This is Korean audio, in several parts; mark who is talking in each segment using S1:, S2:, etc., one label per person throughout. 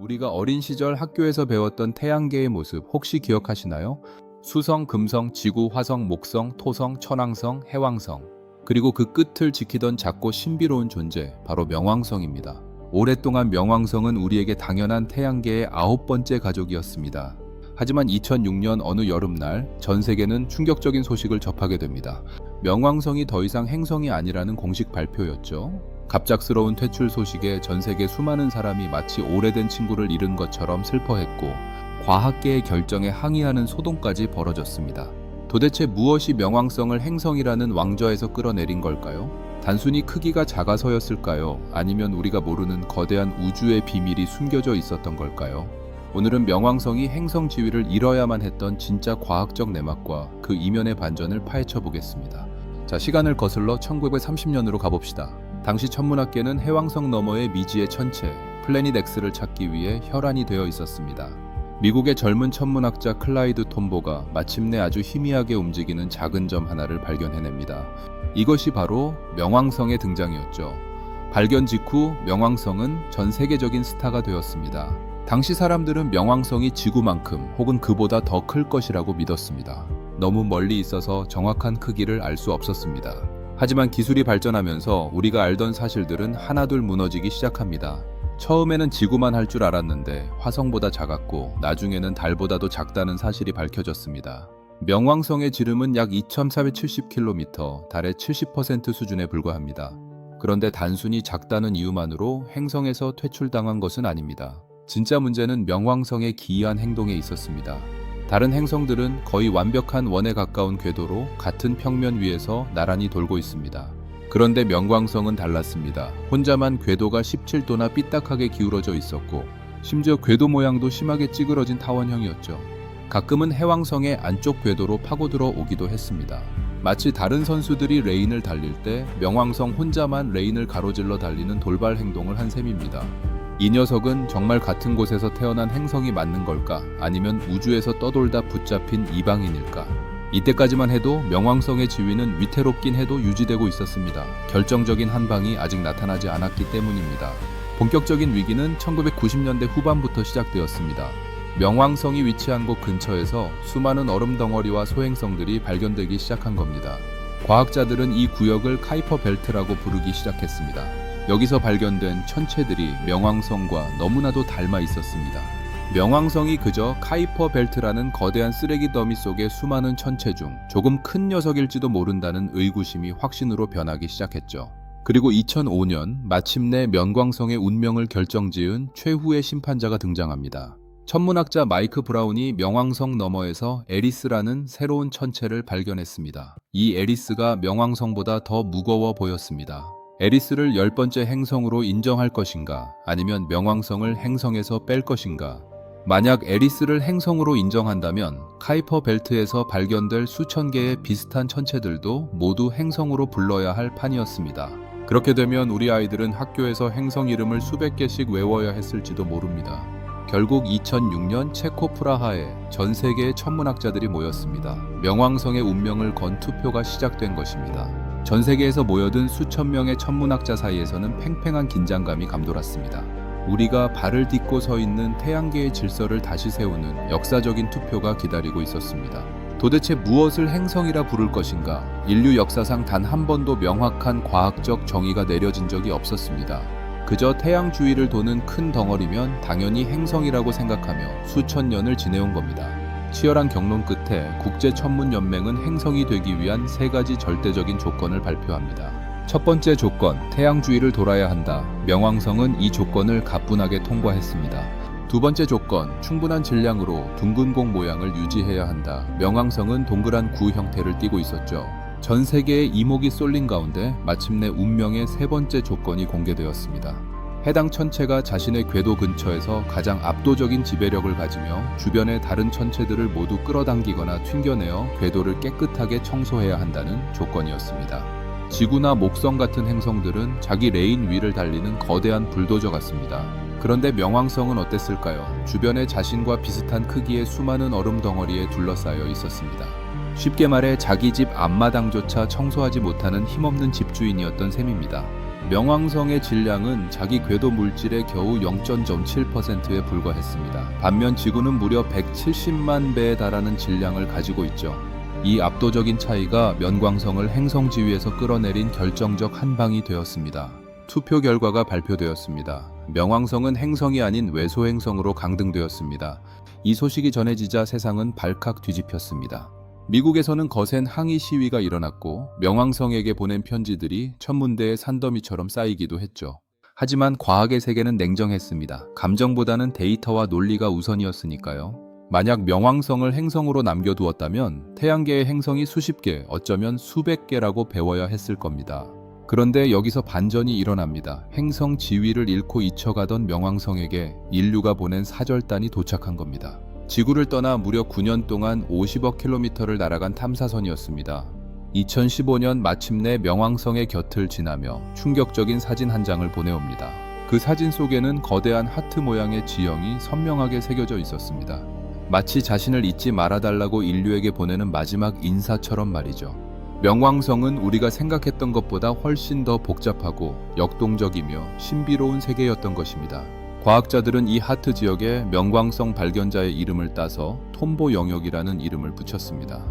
S1: 우리가 어린 시절 학교에서 배웠던 태양계의 모습 혹시 기억하시나요? 수성, 금성, 지구, 화성, 목성, 토성, 천왕성, 해왕성. 그리고 그 끝을 지키던 작고 신비로운 존재, 바로 명왕성입니다. 오랫동안 명왕성은 우리에게 당연한 태양계의 9번째 가족이었습니다. 하지만 2006년 어느 여름날 전 세계는 충격적인 소식을 접하게 됩니다. 명왕성이 더 이상 행성이 아니라는 공식 발표였죠. 갑작스러운 퇴출 소식에 전 세계 수많은 사람이 마치 오래된 친구를 잃은 것처럼 슬퍼했고, 과학계의 결정에 항의하는 소동까지 벌어졌습니다. 도대체 무엇이 명왕성을 행성이라는 왕좌에서 끌어내린 걸까요? 단순히 크기가 작아서였을까요? 아니면 우리가 모르는 거대한 우주의 비밀이 숨겨져 있었던 걸까요? 오늘은 명왕성이 행성 지위를 잃어야만 했던 진짜 과학적 내막과 그 이면의 반전을 파헤쳐 보겠습니다. 자, 시간을 거슬러 1930년으로 가봅시다. 당시 천문학계는 해왕성 너머의 미지의 천체, 플래닛 X를 찾기 위해 혈안이 되어 있었습니다. 미국의 젊은 천문학자 클라이드 톰보가 마침내 아주 희미하게 움직이는 작은 점 하나를 발견해냅니다. 이것이 바로 명왕성의 등장이었죠. 발견 직후 명왕성은 전 세계적인 스타가 되었습니다. 당시 사람들은 명왕성이 지구만큼 혹은 그보다 더 클 것이라고 믿었습니다. 너무 멀리 있어서 정확한 크기를 알 수 없었습니다. 하지만 기술이 발전하면서 우리가 알던 사실들은 하나둘 무너지기 시작합니다. 처음에는 지구만 할 줄 알았는데 화성보다 작았고, 나중에는 달보다도 작다는 사실이 밝혀졌습니다. 명왕성의 지름은 약 2470km, 달의 70% 수준에 불과합니다. 그런데 단순히 작다는 이유만으로 행성에서 퇴출당한 것은 아닙니다. 진짜 문제는 명왕성의 기이한 행동에 있었습니다. 다른 행성들은 거의 완벽한 원에 가까운 궤도로 같은 평면 위에서 나란히 돌고 있습니다. 그런데 명왕성은 달랐습니다. 혼자만 궤도가 17도나 삐딱하게 기울어져 있었고, 심지어 궤도 모양도 심하게 찌그러진 타원형이었죠. 가끔은 해왕성의 안쪽 궤도로 파고들어 오기도 했습니다. 마치 다른 선수들이 레인을 달릴 때 명왕성 혼자만 레인을 가로질러 달리는 돌발 행동을 한 셈입니다. 이 녀석은 정말 같은 곳에서 태어난 행성이 맞는 걸까? 아니면 우주에서 떠돌다 붙잡힌 이방인일까? 이때까지만 해도 명왕성의 지위는 위태롭긴 해도 유지되고 있었습니다. 결정적인 한 방이 아직 나타나지 않았기 때문입니다. 본격적인 위기는 1990년대 후반부터 시작되었습니다. 명왕성이 위치한 곳 근처에서 수많은 얼음 덩어리와 소행성들이 발견되기 시작한 겁니다. 과학자들은 이 구역을 카이퍼 벨트라고 부르기 시작했습니다. 여기서 발견된 천체들이 명왕성과 너무나도 닮아 있었습니다. 명왕성이 그저 카이퍼 벨트라는 거대한 쓰레기 더미 속의 수많은 천체 중 조금 큰 녀석일지도 모른다는 의구심이 확신으로 변하기 시작했죠. 그리고 2005년 마침내 명왕성의 운명을 결정지은 최후의 심판자가 등장합니다. 천문학자 마이크 브라운이 명왕성 너머에서 에리스라는 새로운 천체를 발견했습니다. 이 에리스가 명왕성보다 더 무거워 보였습니다. 에리스를 10번째 행성으로 인정할 것인가, 아니면 명왕성을 행성에서 뺄 것인가. 만약 에리스를 행성으로 인정한다면 카이퍼 벨트에서 발견될 수천 개의 비슷한 천체들도 모두 행성으로 불러야 할 판이었습니다. 그렇게 되면 우리 아이들은 학교에서 행성 이름을 수백 개씩 외워야 했을지도 모릅니다. 결국 2006년 체코 프라하에 전 세계의 천문학자들이 모였습니다. 명왕성의 운명을 건 투표가 시작된 것입니다. 전 세계에서 모여든 수천 명의 천문학자 사이에서는 팽팽한 긴장감이 감돌았습니다. 우리가 발을 딛고 서 있는 태양계의 질서를 다시 세우는 역사적인 투표가 기다리고 있었습니다. 도대체 무엇을 행성이라 부를 것인가? 인류 역사상 단 한 번도 명확한 과학적 정의가 내려진 적이 없었습니다. 그저 태양 주위를 도는 큰 덩어리면 당연히 행성이라고 생각하며 수천 년을 지내온 겁니다. 치열한 경론 끝에 국제천문연맹은 행성이 되기 위한 3가지 절대적인 조건을 발표합니다. 첫 번째 조건, 태양 주위를 돌아야 한다. 명왕성은 이 조건을 가뿐하게 통과했습니다. 두 번째 조건, 충분한 질량으로 둥근 공 모양을 유지해야 한다. 명왕성은 동그란 구 형태를 띠고 있었죠. 전 세계의 이목이 쏠린 가운데 마침내 운명의 3번째 조건이 공개되었습니다. 해당 천체가 자신의 궤도 근처에서 가장 압도적인 지배력을 가지며 주변의 다른 천체들을 모두 끌어당기거나 튕겨내어 궤도를 깨끗하게 청소해야 한다는 조건이었습니다. 지구나 목성 같은 행성들은 자기 레인 위를 달리는 거대한 불도저 같습니다. 그런데 명왕성은 어땠을까요? 주변에 자신과 비슷한 크기의 수많은 얼음 덩어리에 둘러싸여 있었습니다. 쉽게 말해 자기 집 앞마당조차 청소하지 못하는 힘없는 집주인이었던 셈입니다. 명왕성의 질량은 자기 궤도 물질의 겨우 0.07%에 불과했습니다. 반면 지구는 무려 170만 배에 달하는 질량을 가지고 있죠. 이 압도적인 차이가 명왕성을 행성 지위에서 끌어내린 결정적 한 방이 되었습니다. 투표 결과가 발표되었습니다. 명왕성은 행성이 아닌 외소행성으로 강등되었습니다. 이 소식이 전해지자 세상은 발칵 뒤집혔습니다. 미국에서는 거센 항의 시위가 일어났고 명왕성에게 보낸 편지들이 천문대의 산더미처럼 쌓이기도 했죠. 하지만 과학의 세계는 냉정했습니다. 감정보다는 데이터와 논리가 우선이었으니까요. 만약 명왕성을 행성으로 남겨두었다면 태양계의 행성이 수십 개, 어쩌면 수백 개라고 배워야 했을 겁니다. 그런데 여기서 반전이 일어납니다. 행성 지위를 잃고 잊혀가던 명왕성에게 인류가 보낸 사절단이 도착한 겁니다. 지구를 떠나 무려 9년 동안 50억 킬로미터를 날아간 탐사선이었습니다. 2015년 마침내 명왕성의 곁을 지나며 충격적인 사진 한 장을 보내옵니다. 그 사진 속에는 거대한 하트 모양의 지형이 선명하게 새겨져 있었습니다. 마치 자신을 잊지 말아달라고 인류에게 보내는 마지막 인사처럼 말이죠. 명왕성은 우리가 생각했던 것보다 훨씬 더 복잡하고 역동적이며 신비로운 세계였던 것입니다. 과학자들은 이 하트 지역에 명왕성 발견자의 이름을 따서 톰보 영역이라는 이름을 붙였습니다.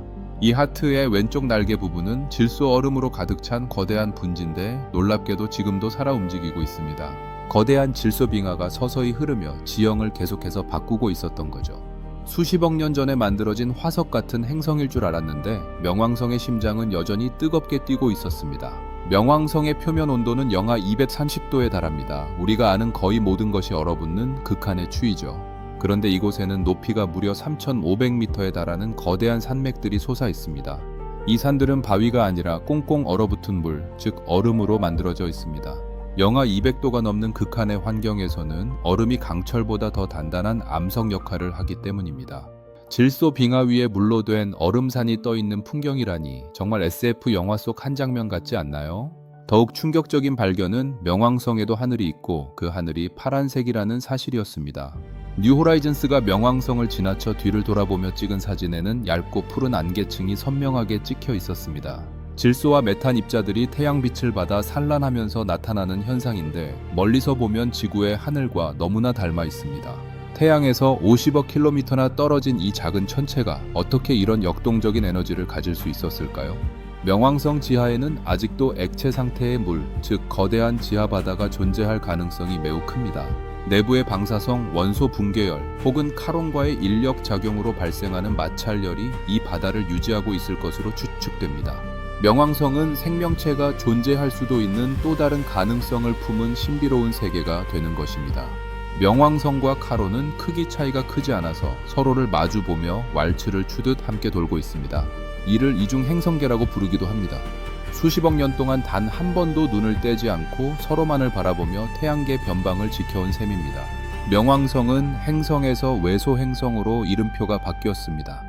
S1: 이 하트의 왼쪽 날개 부분은 질소 얼음으로 가득 찬 거대한 분지인데 놀랍게도 지금도 살아 움직이고 있습니다. 거대한 질소 빙하가 서서히 흐르며 지형을 계속해서 바꾸고 있었던 거죠. 수십억 년 전에 만들어진 화석 같은 행성일 줄 알았는데 명왕성의 심장은 여전히 뜨겁게 뛰고 있었습니다. 명왕성의 표면 온도는 영하 230도에 달합니다. 우리가 아는 거의 모든 것이 얼어붙는 극한의 추위죠. 그런데 이곳에는 높이가 무려 3,500m에 달하는 거대한 산맥들이 솟아 있습니다. 이 산들은 바위가 아니라 꽁꽁 얼어붙은 물, 즉 얼음으로 만들어져 있습니다. 영하 200도가 넘는 극한의 환경에서는 얼음이 강철보다 더 단단한 암석 역할을 하기 때문입니다. 질소 빙하 위에 물로 된 얼음산이 떠있는 풍경이라니 정말 SF 영화 속 한 장면 같지 않나요? 더욱 충격적인 발견은 명왕성에도 하늘이 있고 그 하늘이 파란색이라는 사실이었습니다. 뉴호라이즌스가 명왕성을 지나쳐 뒤를 돌아보며 찍은 사진에는 얇고 푸른 안개층이 선명하게 찍혀 있었습니다. 질소와 메탄 입자들이 태양빛을 받아 산란하면서 나타나는 현상인데 멀리서 보면 지구의 하늘과 너무나 닮아 있습니다. 태양에서 50억 킬로미터나 떨어진 이 작은 천체가 어떻게 이런 역동적인 에너지를 가질 수 있었을까요? 명왕성 지하에는 아직도 액체 상태의 물, 즉 거대한 지하 바다가 존재할 가능성이 매우 큽니다. 내부의 방사성, 원소 붕괴열 혹은 카론과의 인력 작용으로 발생하는 마찰열이 이 바다를 유지하고 있을 것으로 추측됩니다. 명왕성은 생명체가 존재할 수도 있는 또 다른 가능성을 품은 신비로운 세계가 되는 것입니다. 명왕성과 카론은 크기 차이가 크지 않아서 서로를 마주보며 왈츠를 추듯 함께 돌고 있습니다. 이를 이중 행성계라고 부르기도 합니다. 수십억 년 동안 단 한 번도 눈을 떼지 않고 서로만을 바라보며 태양계 변방을 지켜온 셈입니다. 명왕성은 행성에서 외소 행성으로 이름표가 바뀌었습니다.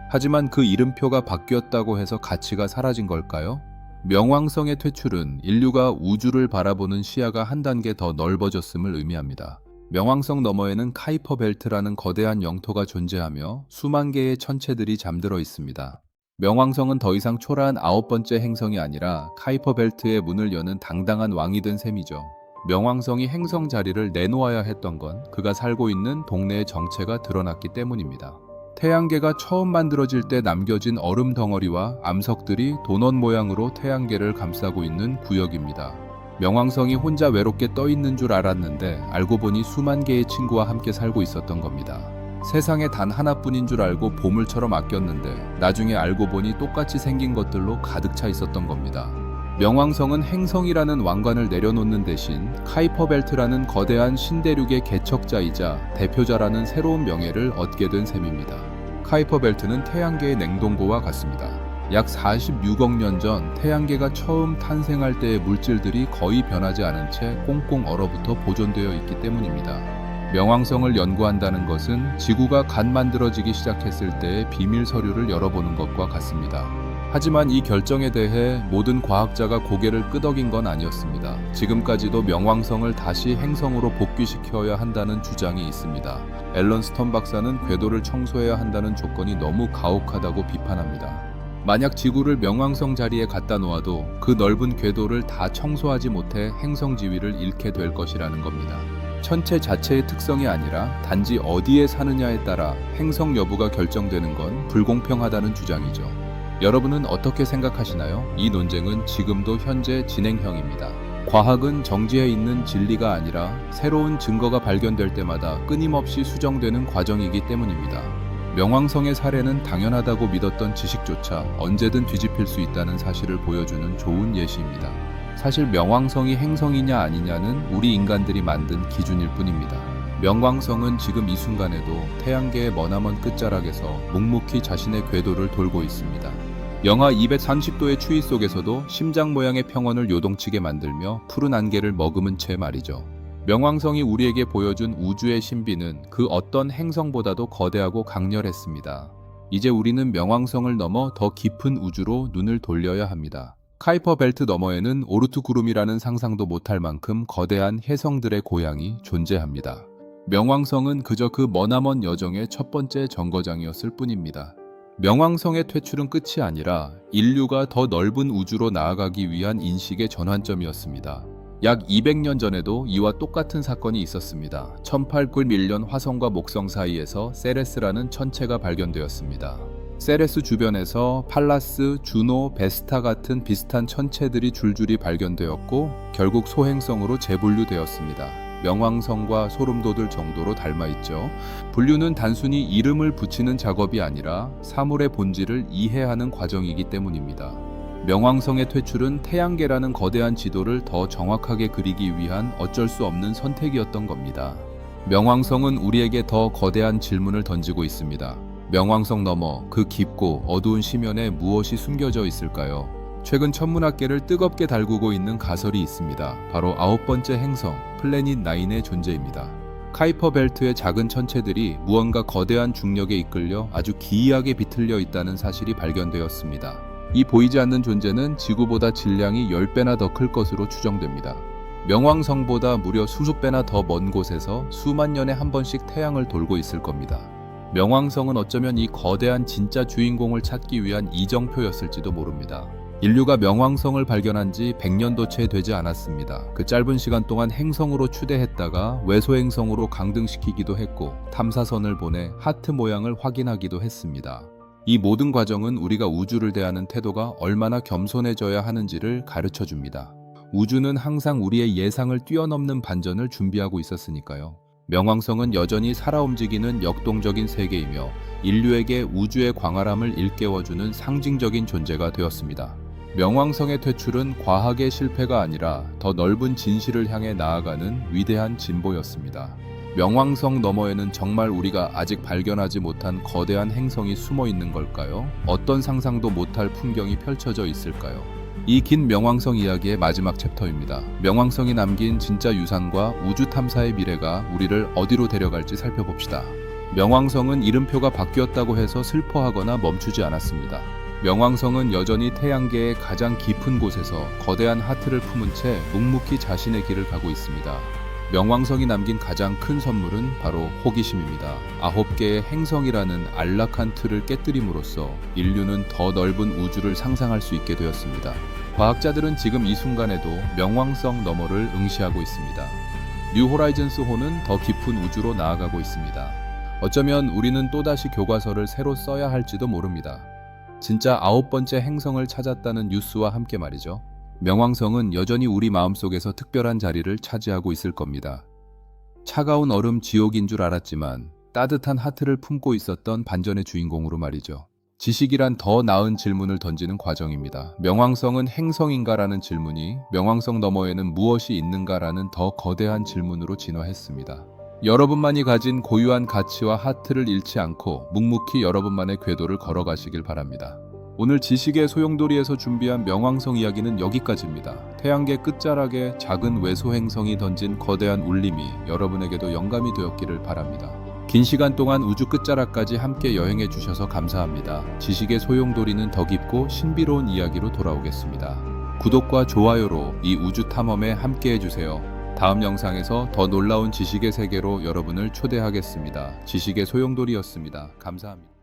S1: 하지만 그 이름표가 바뀌었다고 해서 가치가 사라진 걸까요? 명왕성의 퇴출은 인류가 우주를 바라보는 시야가 한 단계 더 넓어졌음을 의미합니다. 명왕성 너머에는 카이퍼 벨트라는 거대한 영토가 존재하며 수만 개의 천체들이 잠들어 있습니다. 명왕성은 더 이상 초라한 9번째 행성이 아니라 카이퍼 벨트의 문을 여는 당당한 왕이 된 셈이죠. 명왕성이 행성 자리를 내놓아야 했던 건 그가 살고 있는 동네의 정체가 드러났기 때문입니다. 태양계가 처음 만들어질 때 남겨진 얼음 덩어리와 암석들이 도넛 모양으로 태양계를 감싸고 있는 구역입니다. 명왕성이 혼자 외롭게 떠 있는 줄 알았는데 알고 보니 수만 개의 친구와 함께 살고 있었던 겁니다. 세상에 단 하나뿐인 줄 알고 보물처럼 아꼈는데 나중에 알고 보니 똑같이 생긴 것들로 가득 차 있었던 겁니다. 명왕성은 행성이라는 왕관을 내려놓는 대신 카이퍼 벨트라는 거대한 신대륙의 개척자이자 대표자라는 새로운 명예를 얻게 된 셈입니다. 카이퍼 벨트는 태양계의 냉동고와 같습니다. 약 46억 년 전 태양계가 처음 탄생할 때의 물질들이 거의 변하지 않은 채 꽁꽁 얼어붙어 보존되어 있기 때문입니다. 명왕성을 연구한다는 것은 지구가 갓 만들어지기 시작했을 때의 비밀 서류를 열어보는 것과 같습니다. 하지만 이 결정에 대해 모든 과학자가 고개를 끄덕인 건 아니었습니다. 지금까지도 명왕성을 다시 행성으로 복귀시켜야 한다는 주장이 있습니다. 앨런 스턴 박사는 궤도를 청소해야 한다는 조건이 너무 가혹하다고 비판합니다. 만약 지구를 명왕성 자리에 갖다 놓아도 그 넓은 궤도를 다 청소하지 못해 행성 지위를 잃게 될 것이라는 겁니다. 천체 자체의 특성이 아니라 단지 어디에 사느냐에 따라 행성 여부가 결정되는 건 불공평하다는 주장이죠. 여러분은 어떻게 생각하시나요? 이 논쟁은 지금도 현재 진행형입니다. 과학은 정지해 있는 진리가 아니라 새로운 증거가 발견될 때마다 끊임없이 수정되는 과정이기 때문입니다. 명왕성의 사례는 당연하다고 믿었던 지식조차 언제든 뒤집힐 수 있다는 사실을 보여주는 좋은 예시입니다. 사실 명왕성이 행성이냐 아니냐는 우리 인간들이 만든 기준일 뿐입니다. 명왕성은 지금 이 순간에도 태양계의 머나먼 끝자락에서 묵묵히 자신의 궤도를 돌고 있습니다. 영하 230도의 추위 속에서도 심장 모양의 평원을 요동치게 만들며 푸른 안개를 머금은 채 말이죠. 명왕성이 우리에게 보여준 우주의 신비는 그 어떤 행성보다도 거대하고 강렬했습니다. 이제 우리는 명왕성을 넘어 더 깊은 우주로 눈을 돌려야 합니다. 카이퍼 벨트 너머에는 오르트 구름이라는 상상도 못할 만큼 거대한 혜성들의 고향이 존재합니다. 명왕성은 그저 그 머나먼 여정의 첫 번째 정거장이었을 뿐입니다. 명왕성의 퇴출은 끝이 아니라 인류가 더 넓은 우주로 나아가기 위한 인식의 전환점이었습니다. 약 200년 전에도 이와 똑같은 사건이 있었습니다. 1891년 화성과 목성 사이에서 세레스라는 천체가 발견되었습니다. 세레스 주변에서 팔라스, 주노, 베스타 같은 비슷한 천체들이 줄줄이 발견되었고 결국 소행성으로 재분류되었습니다. 명왕성과 소름 돋을 정도로 닮아있죠. 분류는 단순히 이름을 붙이는 작업이 아니라 사물의 본질을 이해하는 과정이기 때문입니다. 명왕성의 퇴출은 태양계라는 거대한 지도를 더 정확하게 그리기 위한 어쩔 수 없는 선택이었던 겁니다. 명왕성은 우리에게 더 거대한 질문을 던지고 있습니다. 명왕성 너머 그 깊고 어두운 심연에 무엇이 숨겨져 있을까요? 최근 천문학계를 뜨겁게 달구고 있는 가설이 있습니다. 바로 9번째 행성 플래닛 9의 존재입니다. 카이퍼 벨트의 작은 천체들이 무언가 거대한 중력에 이끌려 아주 기이하게 비틀려 있다는 사실이 발견되었습니다. 이 보이지 않는 존재는 지구보다 질량이 10배나 더 클 것으로 추정됩니다. 명왕성보다 무려 수십 배나 더 먼 곳에서 수만 년에 한 번씩 태양을 돌고 있을 겁니다. 명왕성은 어쩌면 이 거대한 진짜 주인공을 찾기 위한 이정표였을지도 모릅니다. 인류가 명왕성을 발견한 지 100년도 채 되지 않았습니다. 그 짧은 시간 동안 행성으로 추대했다가 외소행성으로 강등시키기도 했고 탐사선을 보내 하트 모양을 확인하기도 했습니다. 이 모든 과정은 우리가 우주를 대하는 태도가 얼마나 겸손해져야 하는지를 가르쳐 줍니다. 우주는 항상 우리의 예상을 뛰어넘는 반전을 준비하고 있었으니까요. 명왕성은 여전히 살아 움직이는 역동적인 세계이며 인류에게 우주의 광활함을 일깨워주는 상징적인 존재가 되었습니다. 명왕성의 퇴출은 과학의 실패가 아니라 더 넓은 진실을 향해 나아가는 위대한 진보였습니다. 명왕성 너머에는 정말 우리가 아직 발견하지 못한 거대한 행성이 숨어 있는 걸까요? 어떤 상상도 못할 풍경이 펼쳐져 있을까요? 이 긴 명왕성 이야기의 마지막 챕터입니다. 명왕성이 남긴 진짜 유산과 우주 탐사의 미래가 우리를 어디로 데려갈지 살펴봅시다. 명왕성은 이름표가 바뀌었다고 해서 슬퍼하거나 멈추지 않았습니다. 명왕성은 여전히 태양계의 가장 깊은 곳에서 거대한 하트를 품은 채 묵묵히 자신의 길을 가고 있습니다. 명왕성이 남긴 가장 큰 선물은 바로 호기심입니다. 9개의 행성이라는 안락한 틀을 깨뜨림으로써 인류는 더 넓은 우주를 상상할 수 있게 되었습니다. 과학자들은 지금 이 순간에도 명왕성 너머를 응시하고 있습니다. 뉴 호라이즌스 호는 더 깊은 우주로 나아가고 있습니다. 어쩌면 우리는 또다시 교과서를 새로 써야 할지도 모릅니다. 진짜 9번째 행성을 찾았다는 뉴스와 함께 말이죠. 명왕성은 여전히 우리 마음속에서 특별한 자리를 차지하고 있을 겁니다. 차가운 얼음 지옥인 줄 알았지만 따뜻한 하트를 품고 있었던 반전의 주인공으로 말이죠. 지식이란 더 나은 질문을 던지는 과정입니다. 명왕성은 행성인가라는 질문이 명왕성 너머에는 무엇이 있는가라는 더 거대한 질문으로 진화했습니다. 여러분만이 가진 고유한 가치와 하트를 잃지 않고 묵묵히 여러분만의 궤도를 걸어가시길 바랍니다. 오늘 지식의 소용돌이에서 준비한 명왕성 이야기는 여기까지입니다. 태양계 끝자락에 작은 외소행성이 던진 거대한 울림이 여러분에게도 영감이 되었기를 바랍니다. 긴 시간 동안 우주 끝자락까지 함께 여행해 주셔서 감사합니다. 지식의 소용돌이는 더 깊고 신비로운 이야기로 돌아오겠습니다. 구독과 좋아요로 이 우주 탐험에 함께 해주세요. 다음 영상에서 더 놀라운 지식의 세계로 여러분을 초대하겠습니다. 지식의 소용돌이였습니다. 감사합니다.